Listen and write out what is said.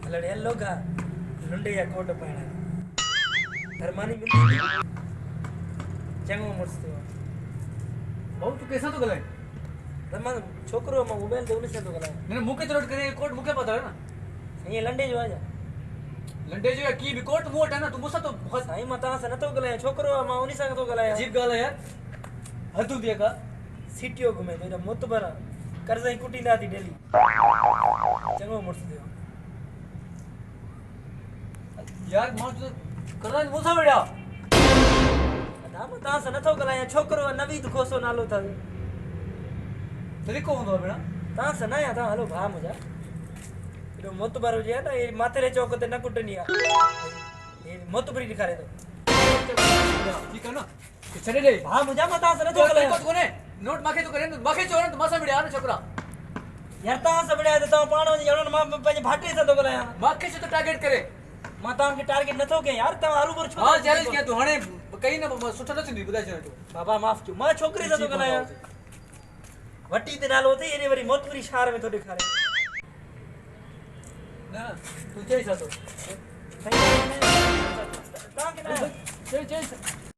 लड़े लोग लुंडे या कोट पाइणा धर्मानी मिलती चंगो मुड़स्तो भाऊ तू कैसा तो गलाए धर्मा छोकरो में मोबाइल दे उन से तो गला मैंने मुके चलोट करे कोट मुके पता है ना ये लंडे जो आजा लंडे जो की भी कोट मोट है ना तू मुसा तो बहुत साई मता से न तो गला छोकरो में उन से तो गला अजीब गाल है यार हद तू दिया का सिटियो घुमे तो मुत भरा कर्जा ही कुटी ना थी डेली चंगो मुड़स्तो यार मां तो करदा मुसा बेड़ा नाम ता से न तो गला छोकरो नवीद खोसो नालो था तरीको होंदो बेड़ा ता से ना या ता हलो भा मुजा इरो मुत भरो जे ना ये माथेरे चौक ते न कुटनी ये मुत भरी दिखारे तो ठीक है ना तो चले ले भा मुजा मता से न तो गला को कोने नोट माखे तो करे माखे चोरन तो मासा बेड़ा ना छोकरा यार ता से बड़े तो पाणो जणन मा पे भाटे से तो गला माखे से तो टारगेट करे माता के टारगेट न तो के यार ता आरू पर हां चैलेंज किया तू हणे कहीं ना सुठा न थी बुदा छे तू बाबा माफ क्यों मां छोकरी से तो गला वटी ते नालो थे ये वरी मोतपुरी शहर में तो दिखारे ना तू चई सा तो ता के ना चई